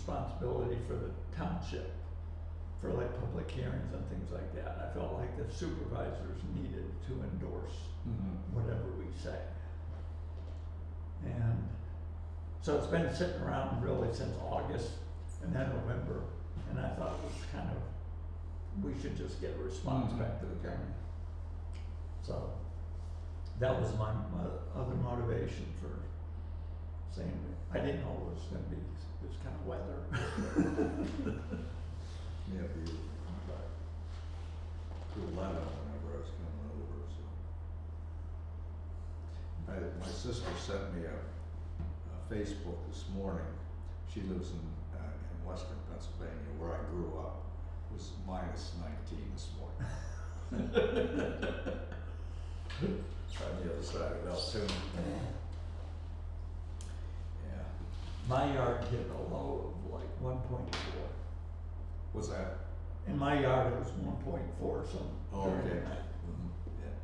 responsibility for the township, for like public hearings and things like that. I felt like the supervisors needed to endorse whatever we say. And so it's been sitting around really since August and then November, and I thought it was kind of, we should just get a response back to the county. So that was my other motivation for saying, I didn't know it was gonna be this kind of weather. Yeah, beautiful. But To 11 whenever I was coming over, so. My sister sent me a Facebook this morning. She lives in western Pennsylvania, where I grew up. It was -19 this morning. On the other side of Altoona. Yeah. my yard hit a low of like 1.4. What's that? In my yard, it was 1.4, so. Oh, okay. Yeah.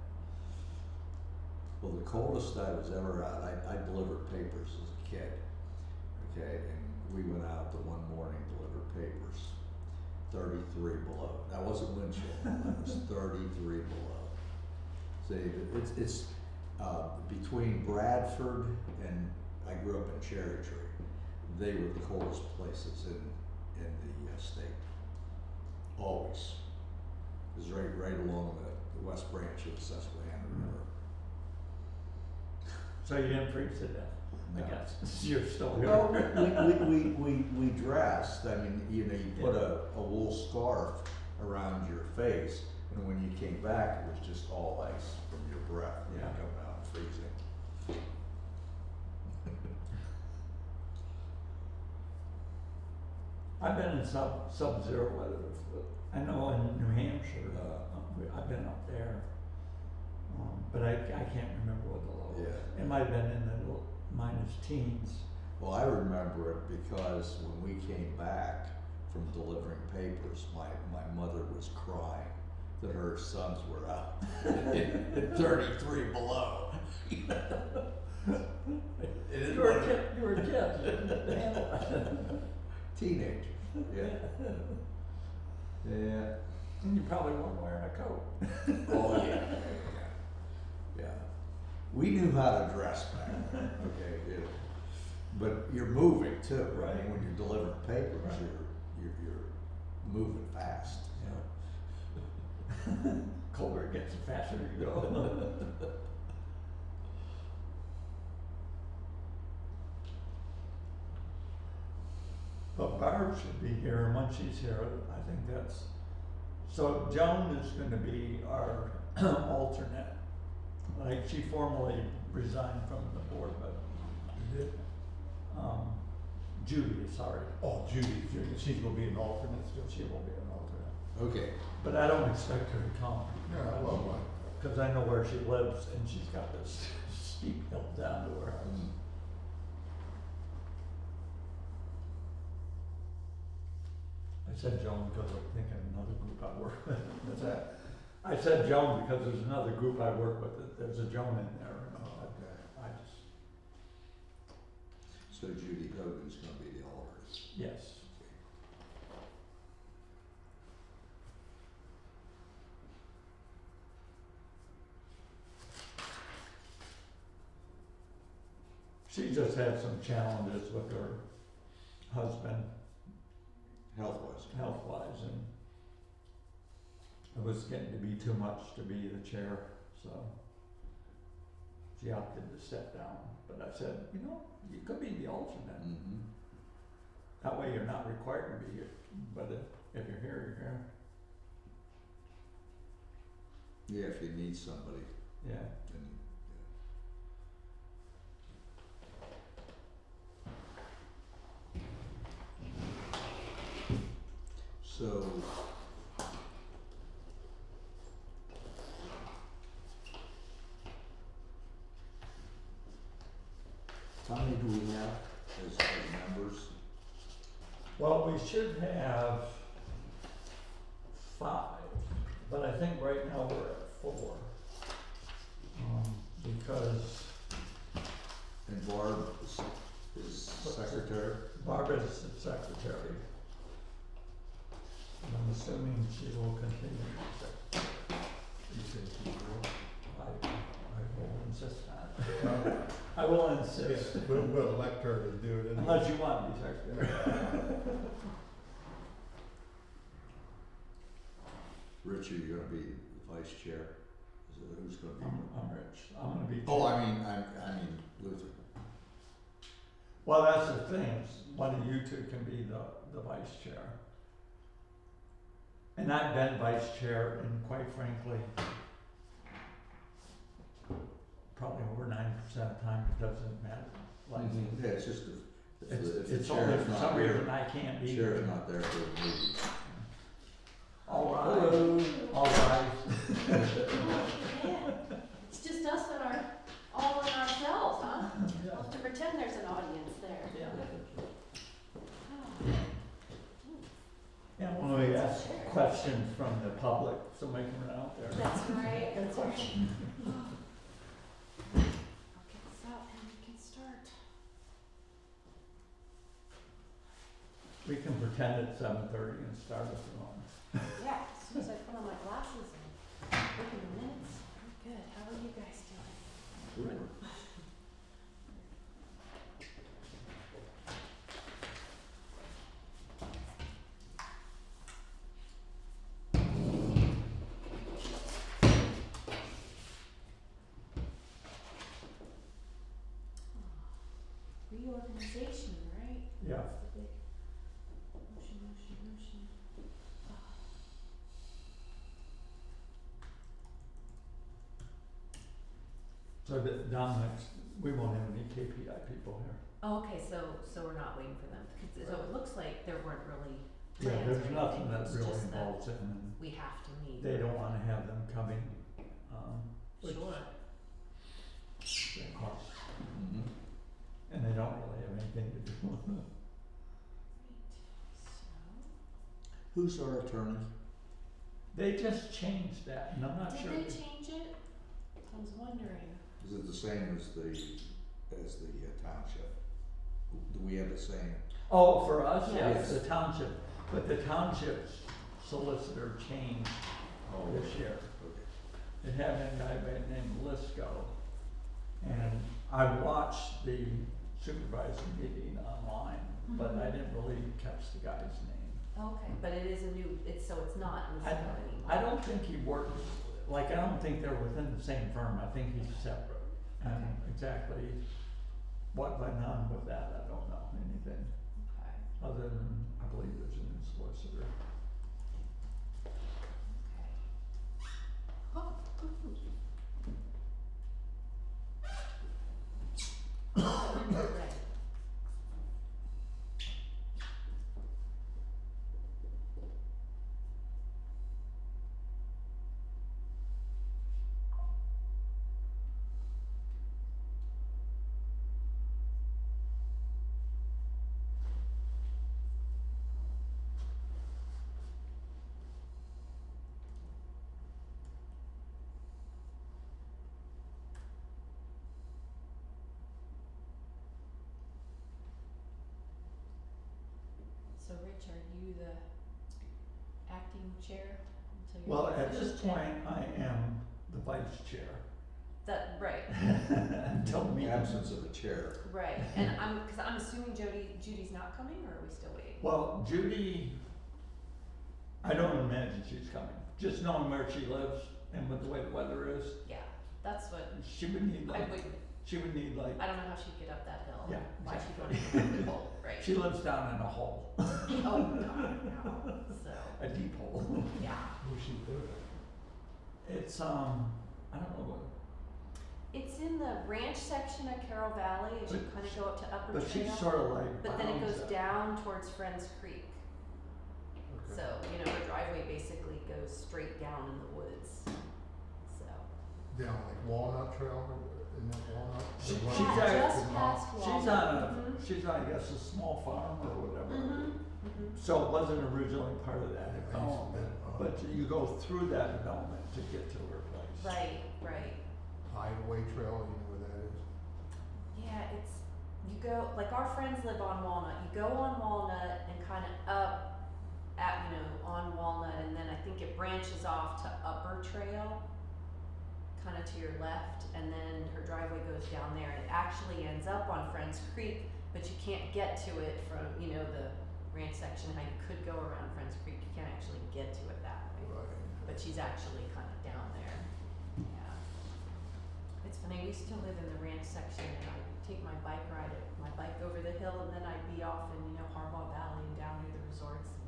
Well, the coldest I was ever out, I delivered papers as a kid, okay, and we went out the one morning, delivered papers, 33 below. That wasn't wind chill, that was 33 below. See, it's between Bradford and, I grew up in Cherry Tree, they were the coldest places in the state. Always. It was right along the west branch of the Susquehanna River. So you didn't freeze to death, I No. guess. You're still here. Well, we dressed, I mean, you know, you put a wool scarf around your face, and when you came back, it was just all ice from your breath, you Yeah. come out freezing. I've been in sub-zero weather, but I know in New Hampshire, I've been up there. But I can't remember what the low was. Yeah. It might have been in the minus teens. Well, I remember it because when we came back from delivering papers, my mother was crying that her sons were out at 33 below. You were a kid, you didn't handle it. Teenagers, yeah. Yeah. And you probably weren't wearing a coat. Oh, yeah. Yeah. We knew how to dress back then, okay, yeah. But you're moving too, right? Right. When you're delivering papers, Right. you're moving fast, you know. Colder it gets, the faster you go. But Barb should be here, and once she's here, I think that's, so Joan is gonna be our alternate. Like, she formally resigned from the board, but, Judy, sorry. Oh, Judy, she's gonna be an alternate still. She will be an alternate. Okay, But I don't expect her to come. Yeah, I love mine. Cause I know where she lives, and she's got this steep hill down to her house. I said Joan because I'm thinking of another group I work with. What's that? I said Joan because there's another group I work with, there's a Joan in there, and Okay. I just, so Judy Hogan's gonna be the alternate. yes. She just had some challenges with her husband, Health-wise. health-wise, and it was getting to be too much to be the chair, so she opted to step down. But I said, you know, you could be the alternate. Mm-hmm. That way you're not required to be here, but if you're here, you're here. Yeah, if you need somebody, Yeah. then, so. How many do we have as members? Well, we should have 5, but I think right now we're at 4. Because And Barb is secretary? Barbara's the secretary. And I'm assuming she will continue to be secretary. You said she will. I will insist on it. I will insist. Yes, we'll elect her to do it. anyway. Unless you want to be secretary. Rich, are you gonna be vice chair? Is it, who's gonna be? I'm Rich. I'm gonna be. Oh, chair. I mean Luther. Well, that's the thing, is one of you two can be the vice chair. And I've been vice chair and quite frankly, probably over 90% of the time it doesn't matter. Like, Yeah, it's just if the it's only chair's for not some here, reason I can't be chair's here. not there for the meeting. All right, all right. It's just us and all in ourselves, huh? Yeah. We'll have to pretend there's an audience there. Yeah. Oh. Yeah, when we ask questions from the public, somebody can run out there. That's right, that's right. Okay, so, and we can start. We can pretend it's 7:30 and start if we want. Yeah, as soon as I put on my glasses and look in the minutes, I'm good. How are you guys doing? Reorganization, right? Yeah. That's the big motion. So Dominic, we won't have any KPI people here. Oh, okay, so we're not waiting for them, 'cause so it looks like there weren't really Yeah, plans or there's nothing anything, that it's really just that involves him and we have to meet. they don't wanna have them coming, which Sure. they cost, Mm-hmm. and they don't really have anything to do with it. So, Who's our attorney? They just changed that, and I'm not did sure. they change it? I was wondering. Is it the same as the township? Do we have the same? Oh, for us, yes, Yes. the township, but the township's solicitor changed this year. Okay. It had a guy by the name of Lisco, and I watched the supervisor meeting online, but I didn't really catch the guy's name. Okay, but it is a new, so it's not Lisco anymore. I don't think he works, like, I don't think they're within the same firm, I think he's separate. And Okay. exactly what went on with that, I don't know anything, Okay, other than I believe there's a new solicitor. okay. Oh, right. So Rich, are you the acting chair until you're? Well, the at this official chair? point, I am the vice chair That, right, until In the meeting. absence of a chair. right, and cause I'm assuming Judy's not coming, or are we still waiting? Well, Judy, I don't imagine she's coming, just knowing where she lives and with the way the weather is, Yeah, that's what, she would need I like, would, she would need like, I don't know how she'd get up that hill. Yeah, Why she'd exactly. want to go up the hole, right? she lives down in a hole, Oh, God, no, so, a deep hole. yeah. Who's she doing? It's, I don't know what, It's in the ranch section of Carroll Valley as you But kind of go up to Upper but Trail. she's sort of like But then it bounds goes up. down towards Friends Creek. Okay. So, her driveway basically goes straight down in the woods. So, Down like Walnut Trail, or isn't that Walnut? She- Or she's Walnut? at- Just past She's Walmart. on a, Mhm. she's on, I guess, a small farm or whatever. mm-hmm. So it wasn't originally part of that I used to development, live, but you go through that development to get to her place. Right, right. Hideaway Trail, you know where that is? Yeah, it's, you go, like our friends live on Walnut, you go on Walnut and kind of up at, you know, on Walnut, and then I think it branches off to Upper Trail, kind of to your left, and then her driveway goes down there, and it actually ends up on Friends Creek, but you can't get to it from, you know, the ranch section, how you could go around Friends Creek, you can't actually get to it that way. Right. But she's actually kind of down there. Yeah. It's funny, we used to live in the ranch section, and I'd take my bike ride, my bike over the hill, and then I'd be off in, you know, Harbaugh Valley and down near the resorts and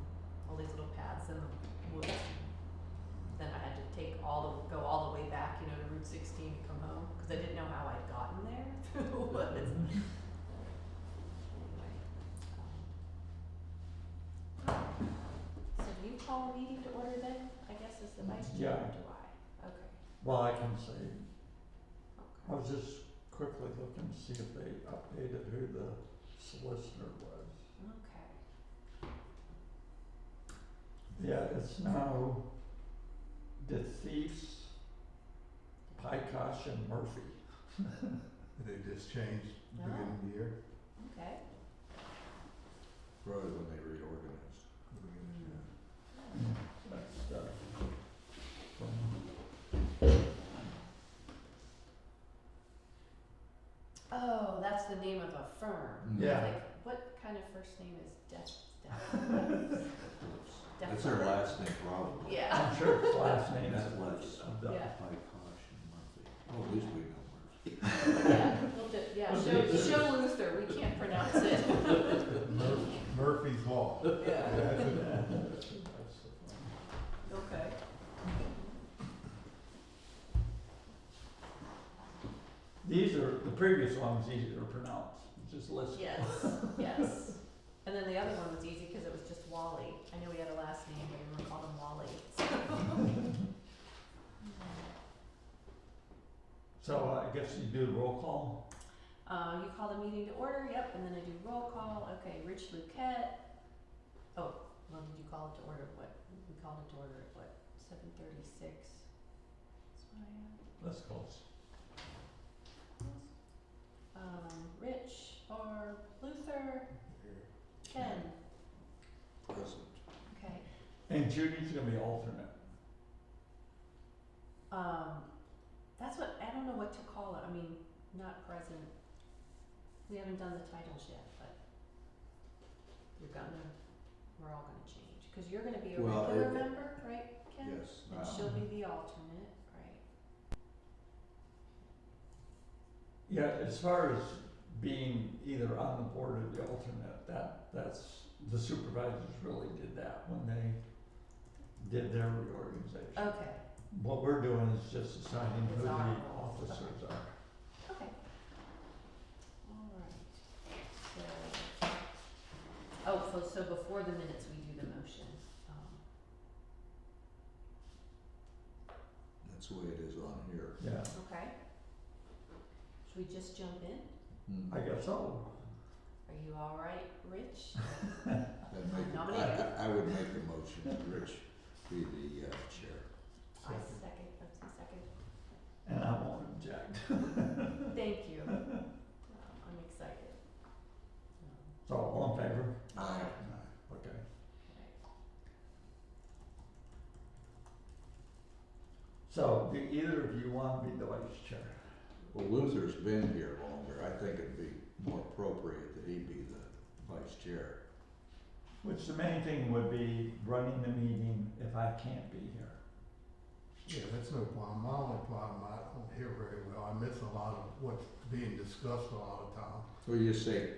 all these little paths in the woods. Then I had to go all the way back, you know, to Route 16 to come home, because I didn't know how I'd gotten there through the woods. Anyway. So do you call a meeting to order then, I guess, as the vice chair, Yeah. or do I? Okay. Well, I can say, I Okay. was just quickly looking to see if they updated who the solicitor was. Okay. Yeah, it's now DeThief's, Pykosh and Murphy. They just changed Oh. beginning of the year. Okay. Probably when they reorganized. That's, from, Oh, that's the name of a firm. Yeah. Like, what kind of first name is Def? That's their last name, probably. Yeah. I'm sure his last name That's is less. of the. Yeah. Pykosh and Murphy. Oh, at least we know Murphy. Yeah, we'll show Luther, we can't pronounce it. Murphy's Law. Yeah. That's it. That's the firm. Okay. These are, the previous one was easier to pronounce, just listen. Yes, yes. And then the other one was easy because it was just Wally. I know he had a last name, but everyone called him Wally. So I guess you do the roll call? You call the meeting to order, yep, and then I do roll call. Okay, Rich Luquette. Oh, well, did you call it to order? What? We called it to order at what? 7:36. That's what I have. That's close. Rich or Luther, Ken. Present. Okay. And Judy's gonna be alternate. That's what, I don't know what to call it. I mean, not present. We haven't done the titles yet, but we're all gonna change. Cause you're gonna be a Well, regular it- member, right, Ken? Yes. And she'll be the alternate, right? Yeah, as far as being either on the board or the alternate, that's, the supervisors really did that when they did their reorganization. Okay, What we're doing is just deciding who the Bizarre. officers are. okay. Alright, so, so before the minutes, we do the motion. That's the way it is on here. Yeah, Okay. Should we just jump in? Hmm. I guess so. Are you alright, Rich? Nominate. I would make a motion that Rich be the chair. I second, let's see, second. And I won't object. Thank you. I'm excited. So, all in favor? Aye. Okay. Okay. So, do either of you want to be the vice chair? Well, Luther's been here longer. I think it'd be more appropriate that he be the vice chair. Which the main thing would be running the meeting if I can't be here. Yeah, that's no problem. My only problem, I don't hear very well. I miss a lot of what's being discussed a lot of times. So you say,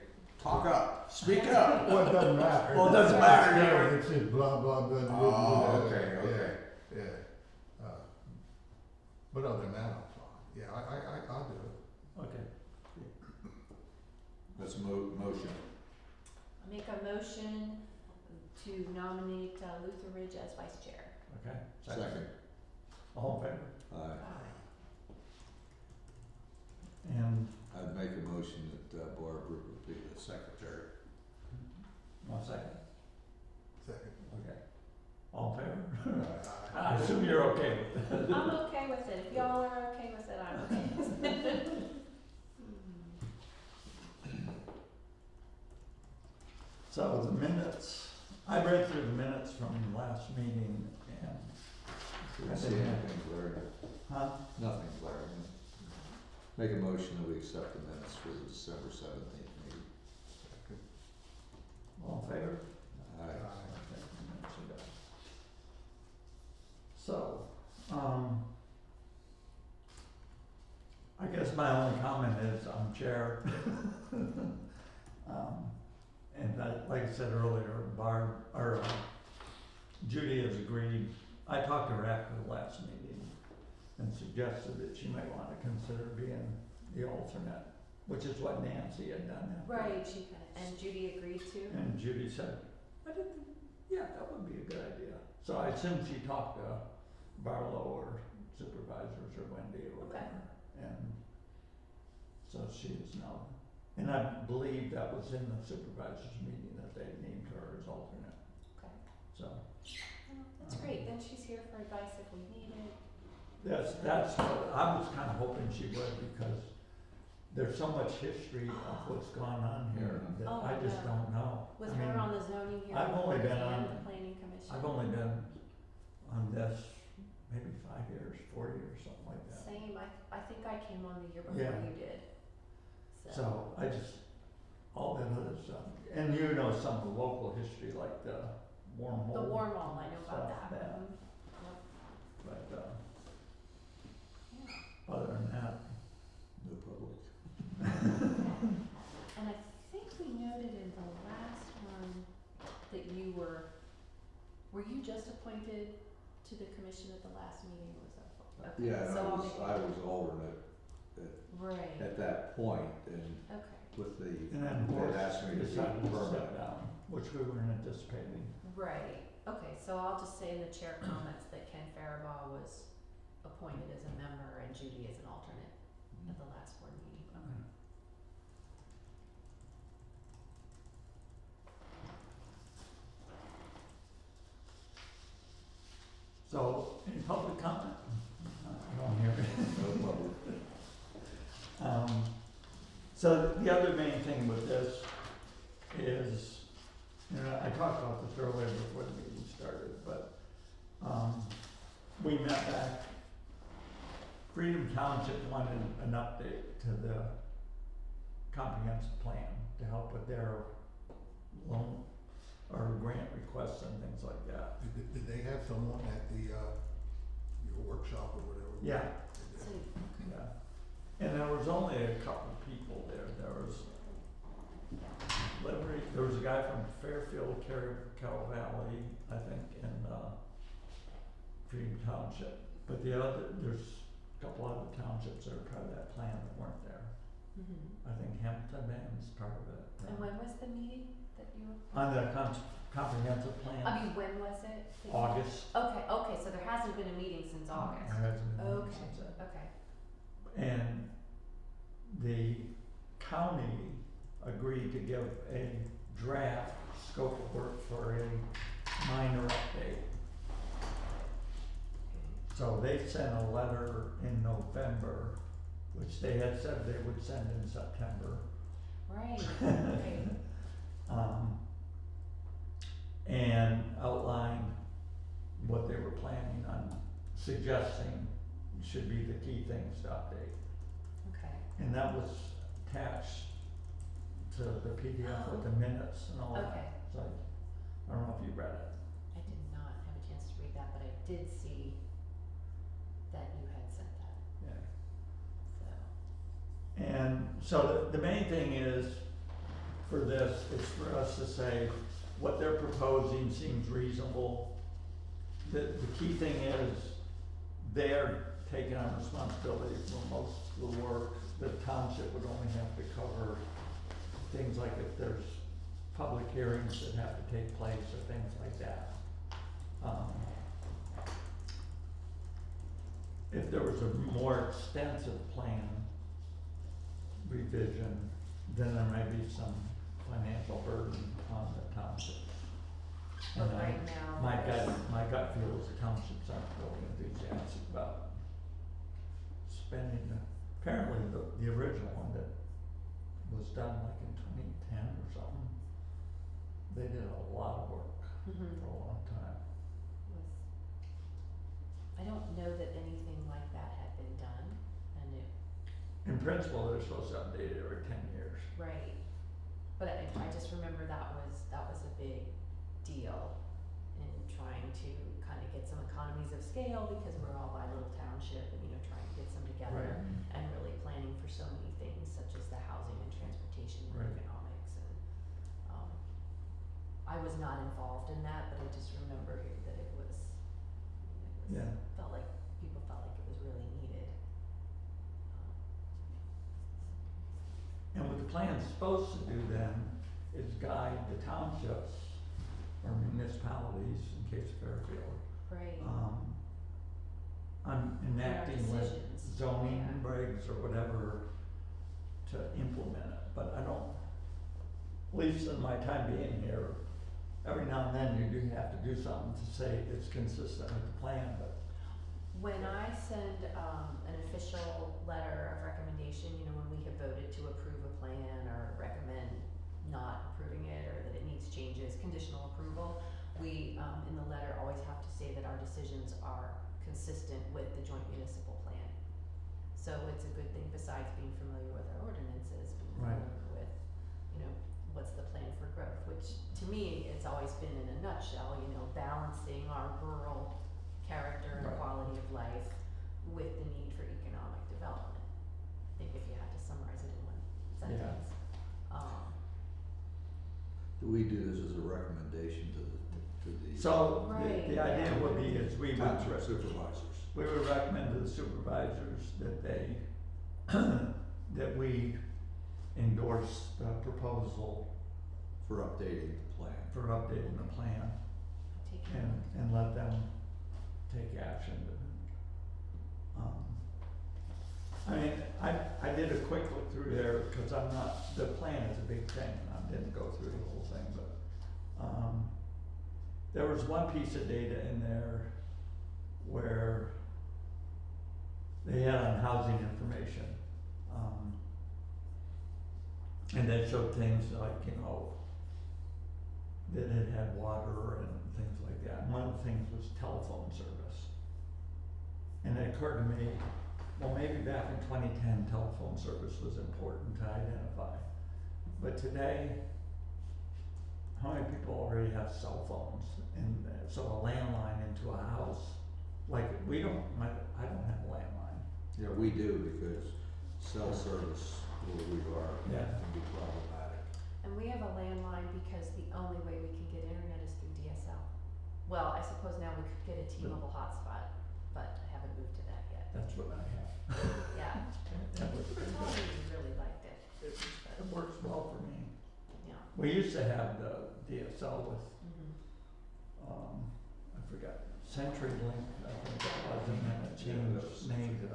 talk up, speak up. Well, it doesn't matter. Well, it doesn't matter, Yeah, it's just blah, blah, blah, blah, blah. Oh, okay, okay. Yeah. But other than that, I'm fine. Yeah, I'll do it. Okay. That's a motion. I make a motion to nominate Luther Ridge as vice chair. Okay. Second. All in favor? Aye. And, I'd make a motion that Barbara would be the secretary. one second. Second. Okay. All in favor? Aye. I assume you're okay with it. I'm okay with it. If y'all are okay with it, I'm okay with it. I read through the minutes from the last meeting and. Didn't see anything glaring, Huh? nothing glaring. Make a motion that we accept the minutes for the December 17th meeting. All in favor? Aye. Okay, minutes are done. So, I guess my only comment is I'm chair. And like I said earlier, Judy has agreed. I talked to her after the last meeting and suggested that she might wanna consider being the alternate, which is what Nancy had done. Right, she kinda, and Judy agreed to? And Judy said, yeah, that would be a good idea. So I assume she talked to Barlow or supervisors or Wendy or Okay. whatever. And so she is now, and I believe that was in the supervisors meeting that they named her as alternate, Okay. so. Oh, that's great, then she's here for advice if we need it. That's what, I was kinda hoping she would because there's so much history of what's gone on here that Oh, I just yeah. don't know. With I mean, her on the zoning hearing I've only board been and on- the planning commission. I've only been on this maybe 5 years, 4 years, something like that. Same, I think I came on the year before Yeah. you did. So I just, all that other stuff, and you know some of the local history like the wormhole. The warm wall, I know about stuff, that. yeah. Yep. But Yeah. other than that, No public. And I think we noted in the last one that you were you just appointed to the commission at the last meeting, was that? Okay, Yeah, and so I'll make I was alternate Right, at that point, and okay, with the, and then they Horace had asked me to be decided to step permanent. down, which we weren't anticipating. right, okay, so I'll just say in the chair comments that Ken Faribaugh was appointed as a member and Judy as an alternate at the last board meeting, okay. So, any public comment? I don't hear it. No public. So the other main thing with this is, you know, I talked about this earlier before the meeting started, but, we met back, Freedom Township wanted an update to the comprehensive plan to help with their loan or grant requests and things like that. Did they have someone at the, your workshop or whatever? Yeah. So, Yeah, and there was only a couple people there. There was a guy from Fairfield, Carroll Valley, I think, and Freedom Township. But there's a couple other townships that are part of that plan that weren't there. I think Hampton Man's part of it. and when was the meeting that you were? On the comprehensive plan, I mean, when was it? that you- August. Okay, so there hasn't been a meeting since August. There hasn't been Okay, since then. okay, And the county agreed to give a draft scope of work for a minor update. So they sent a letter in November, which they had said they would send in September. right, right, And outlined what they were planning on suggesting should be the key things to update. okay. And that was attached to the PDF with the minutes and all that. Okay. So I don't know if you read it. I did not have a chance to read that, but I did see that you had sent that, Yeah. so. And so the main thing is, for this, is for us to say, what they're proposing seems reasonable. The key thing is, they're taking on responsibility for most of the work. The township would only have to cover things like if there's public hearings that have to take place or things like that. If there was a more extensive plan revision, then there may be some financial burden on the township. But And right now, my there's- gut feel is the townships aren't really enthusiastic about spending apparently the original one that was done like in 2010 or something, they did a lot of work. principle, they're supposed to update it every 10 years. Right. But I just remember that was a big deal in trying to kind of get some economies of scale because we're all by little township and, you know, trying to get some together and really planning for so many things such as the housing and transportation and Right. economics and, I was not involved in that, but I just remember that it was Yeah. felt like people felt like it was really needed. And what the plan's supposed to do then is guide the townships or municipalities, in case of Fairfield, Right. on enacting with decisions. zoning Yeah. regs or whatever to implement it, but I don't, at least in my time being here, every now and then you do have to do something to say it's consistent with the plan, but When I send an official letter of recommendation, you know, when we have voted to approve a plan or recommend not approving it or that it needs changes, conditional approval, we in the letter always have to say that our decisions are consistent with the joint municipal plan. So it's a good thing besides being familiar with our ordinances, being Right. familiar with, you know, what's the plan for growth, which to me, it's always been in a nutshell, you know, balancing our rural character and Right. quality of life with the need for economic development. I think if you had to summarize it in one sentence. Do we do this as a recommendation to the so Right, the idea yeah. would be is we township would, supervisors? we would recommend to the supervisors that they, that we endorse the proposal For updating the plan. for updating the plan Take care. and let them take action. I mean, I did a quick look through there, cause I'm not, the plan is a big thing, and I didn't go through the whole thing, but, there was one piece of data in there where they had on housing information, and they showed things like, you know, that it had water and things like that. And one of the things was telephone service. And it occurred to me, well, maybe back in 2010, telephone service was important to identify. But today, how many people already have cell phones? And so a landline into a house, like I don't have a landline. Yeah, we do because cell service where we are Yeah. can be problematic. And we have a landline because the only way we can get internet is through DSL. Well, I suppose now we could get a T-Mobile hotspot, but I haven't moved to that yet. That's what I have. Yeah, That was I pretty told good. you you really liked it. It works well for me. Yeah. We used to have the DSL with, Mm-hmm. I forgot, CenturyLink, I think it was, and then it changed name to,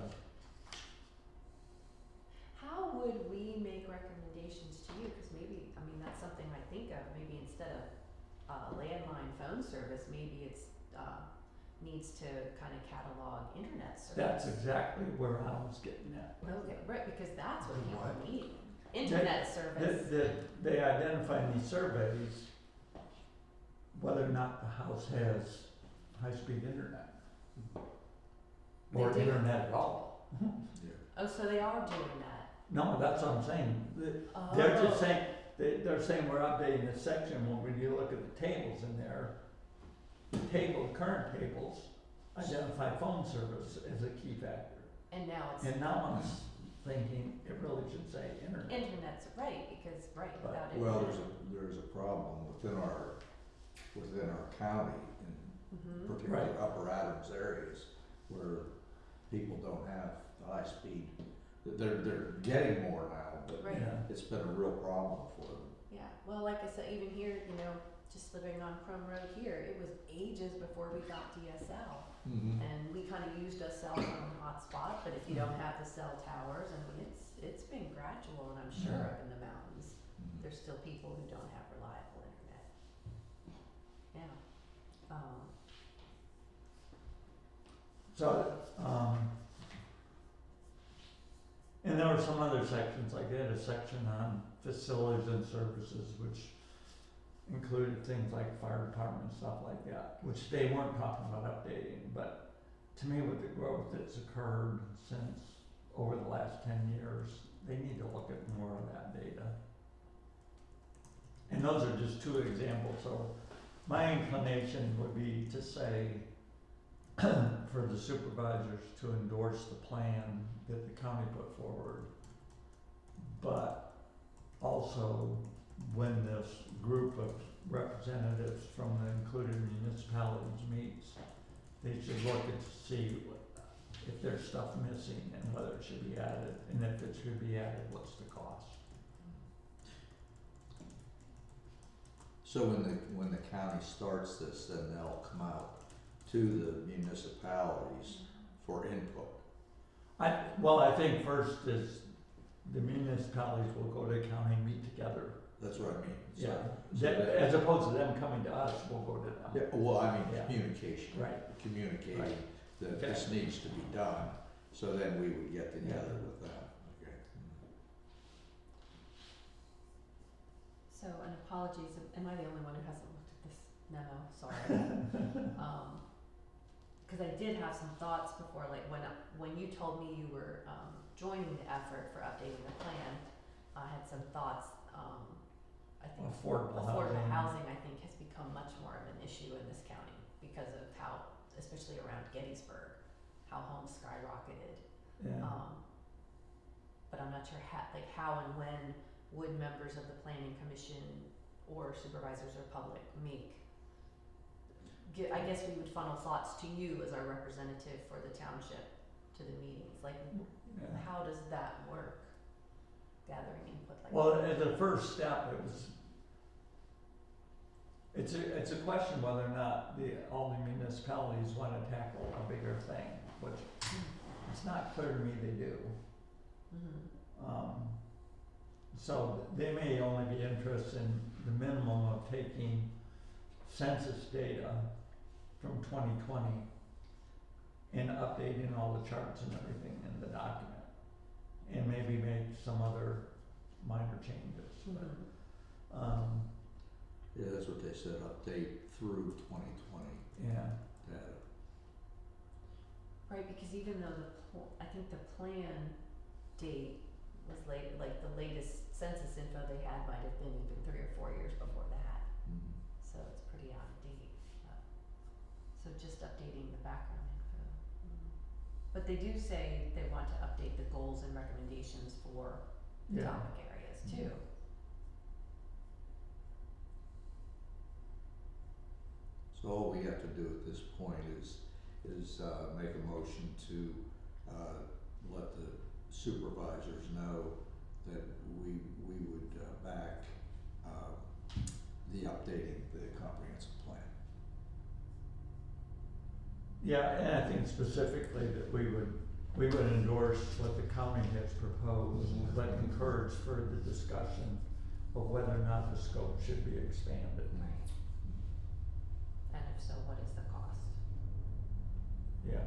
How would we make recommendations to you? Cause maybe, I mean, that's something I think of, maybe instead of landline phone service, maybe it's, needs to kind of catalog internet service. that's exactly where I was getting at. Okay, right, because that's what people What? need, internet service. They identify in these surveys whether or not the house has high-speed internet. Or They do. internet at all. Yeah. Oh, so they are doing that. No, that's what I'm saying. Oh. They're just saying, they're saying we're updating this section, when you look at the tables in there, the current tables identify phone service as a key factor. And now it's And now I'm thinking it really should say internet. internet's right, because, right, But- without Well, internet. there's a problem within our county in Mm-hmm. particular Right. Upper Adams areas where people don't have the high speed. They're getting more now, but Right. Yeah. it's been a real problem for them. Yeah, well, like I said, even here, you know, just living on Crum Road here, it was ages before we got DSL. Mm-hmm. And we kind of used a cell phone hotspot, but if you don't have the cell towers, I mean, it's been gradual, and I'm sure Yeah. up in the mountains, there's still people who don't have reliable internet. Yeah. So, and there were some other sections, like they had a section on facilities and services, which included things like fire department and stuff like that, which they weren't talking about updating, but to me with the growth that's occurred since over the last 10 years, they need to look at more of that data. And those are just two examples, so my inclination would be to say for the supervisors to endorse the plan that the county put forward. But also, when this group of representatives from the included municipalities meets, they should look and see if there's stuff missing and whether it should be added, and if it should be added, what's the cost? So when the county starts this, then they'll come out to the municipalities for input. I think first is the municipalities will go to county and meet together. That's what I mean. So- Yeah, so that- as opposed to them coming to us, we'll go to them. Yeah, well, I mean, Yeah. communication. Right. Communicating Right. that this needs to be done, so then we would get together with them, okay? So, and apologies, am I the only one who hasn't looked at this memo? Sorry. Cause I did have some thoughts before, like when you told me you were, joining the effort for updating the plan, I had some thoughts, I think Affordable housing, I think, has become much more of an issue in this county because of how, especially around Gettysburg, how homes skyrocketed. Yeah. But I'm not sure how and when would members of the planning commission or supervisors or public I guess we would funnel thoughts to you as our representative for the township to the meetings, like Yeah. how does that work? Gathering input like Well, that. as a first step, it's a question whether or not all the municipalities wanna tackle a bigger thing, which it's not clear to me they do. Mm-hmm. So they may only be interested in the minimum of taking census data from 2020 and updating all the charts and everything in the document, and maybe make some other minor changes. Mm-hmm. Yeah, that's what they said, update through 2020 Yeah. data. Right, because even though I think the plan date was late, like the latest census info they had might have been even 3 or 4 years before that, Mhm. so it's pretty out of date. So just updating the background info. But they do say they want to update the goals and recommendations for the Yeah. topic areas too. So all we have to do at this point is make a motion to let the supervisors know that we would back the updating the comprehensive plan. Yeah, and I think specifically that we would endorse what the county has proposed, but encourage further discussion of whether or not the scope should be expanded. Right. And if so, what is the cost? Yeah.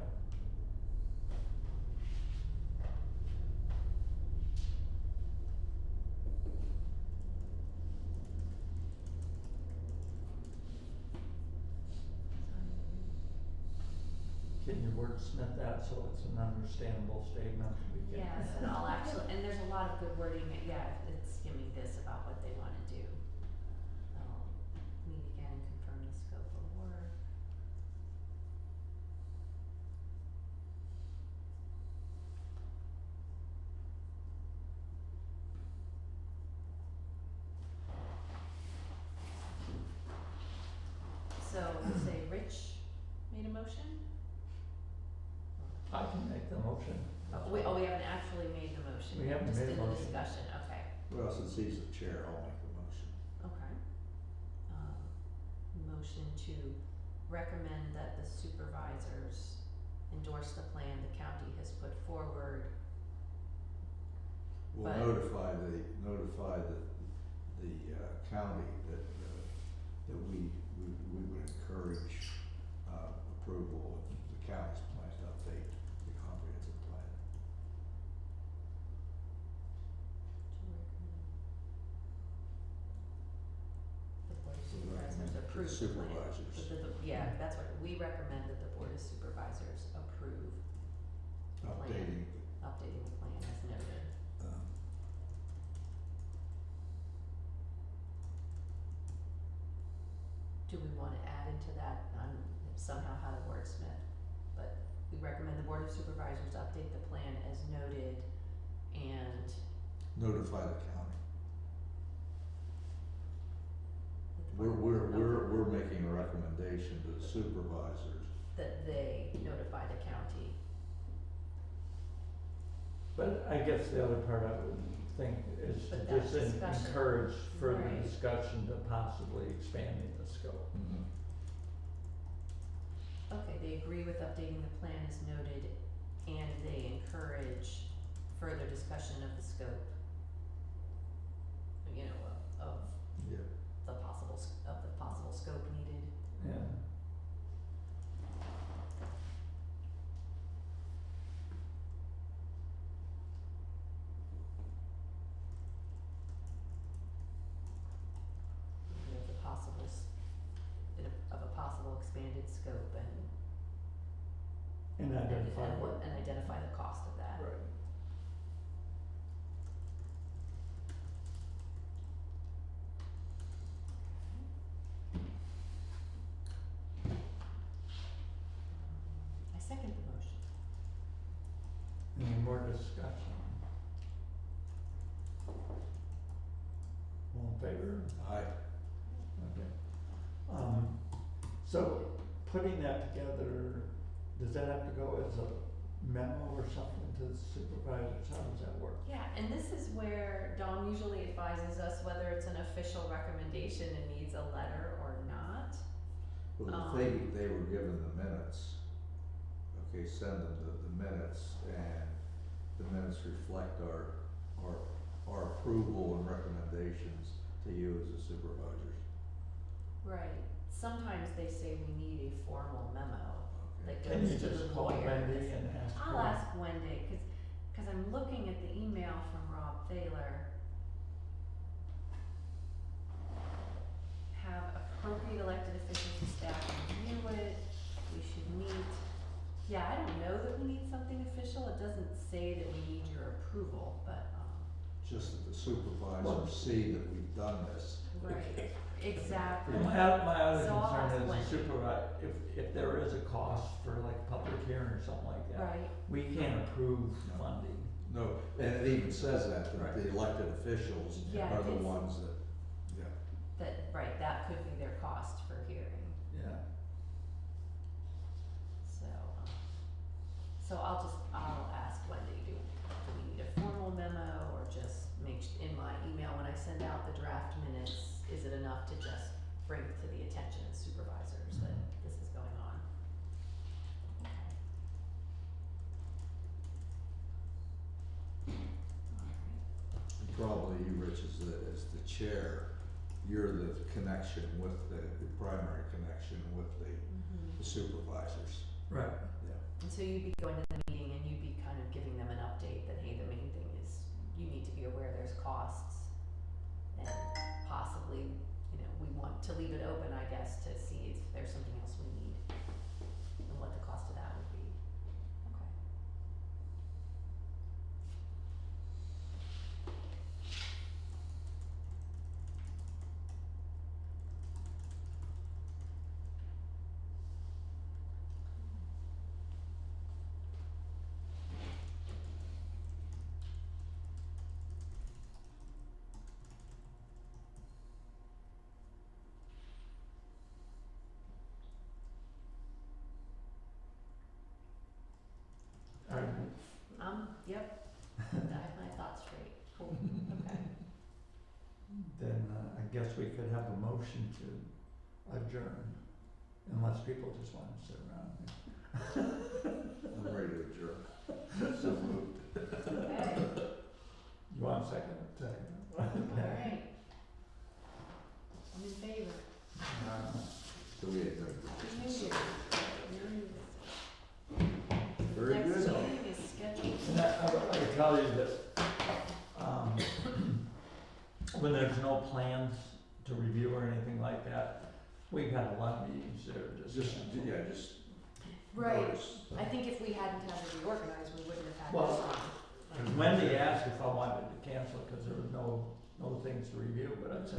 Can you wordsmith that so it's an understandable statement? We can- Yes, and I'll actually, and there's a lot of good wording, yeah, it's skimming this about what they wanna do. Meet again, confirm the scope of work. So, say Rich made a motion? I can make the motion. We haven't actually made the motion, We haven't just made a in the motion. discussion, okay, Well, since he's the chair, I'll make the motion. okay. Motion to recommend that the supervisors endorse the plan the county has put forward. We'll But- notify the county that we would encourage approval of the county's plan to update the comprehensive plan. To recommend the board of So supervisors recommend to approve the plan. supervisors. Yeah, that's what, we recommend that the board of supervisors approve the plan. Updating updating the plan as noted. Um, Do we wanna add into that, somehow how to wordsmith, but we recommend the Board of Supervisors update the plan as noted and Notify the county. that the board- We're making a recommendation to the supervisors. that they notify the county. But I guess the other part I would think is to But that's just discussion. encourage further Right. discussion to possibly expanding the scope. Mm-hmm. Okay, they agree with updating the plan as noted and they encourage further discussion of the scope. You know, of Yeah. the possible, of the possible scope needed. Yeah. You know, of the possible, of a possible expanded scope And identify and what. and identify the cost of that. Right. I second the motion. Any more discussion? All in favor? Aye. Okay. So putting that together, does that have to go as a memo or something to the supervisors? How does that work? Yeah, and this is where Dawn usually advises us whether it's an official recommendation and needs a letter or not. Well, they were given the minutes. Okay, send them the minutes, and the minutes reflect our approval and recommendations to you as the supervisors. Right. Sometimes they say we need a formal memo Okay. that Can goes you to the just call lawyer. Wendy and ask her? I'll ask Wendy, cause I'm looking at the email from Rob Thaler. Have appropriate elected officials and staff review it, we should meet. Yeah, I don't know that we need something official, it doesn't say that we need your approval, but, Just that the supervisors see that we've done this. right, exactly. My other So I'll ask concern is Wendy. the supervisor, if there is a cost for like public hearing or something like that, Right, we can't approve funding. No, and it even says that Right. the elected officials Yeah, are the it's- ones that, yeah. that could be their cost for hearing, Yeah. so I'll ask Wendy, do we need a formal memo or just in my email when I send out the draft minutes, is it enough to just bring it to the attention of supervisors that this is going on? And probably you, Rich, as the chair, you're the connection with the primary connection with the supervisors. Right. Yeah. And so you'd be going to the meeting and you'd be kind of giving them an update that, hey, the main thing is you need to be aware there's costs and possibly, you know, we want to leave it open, I guess, to see if there's something else we need and what the cost of that would be. Okay. Yep, I have my thoughts straight, cool, okay. Then I guess we could have a motion to adjourn, unless people just want to sit around. I'm ready to adjourn. So moved. Okay, You want a second? alright. I'm in favor. So we had Happy New Year. Very good. Next meeting is scheduled. And I can tell you that, when there's no plans to review or anything like that, we've had a lot of meetings that are just. Just Right, notice. I think if we hadn't had to reorganize, we wouldn't have had Well, this one. Wendy asked if I wanted to cancel it, cause there was no things to review, but I said,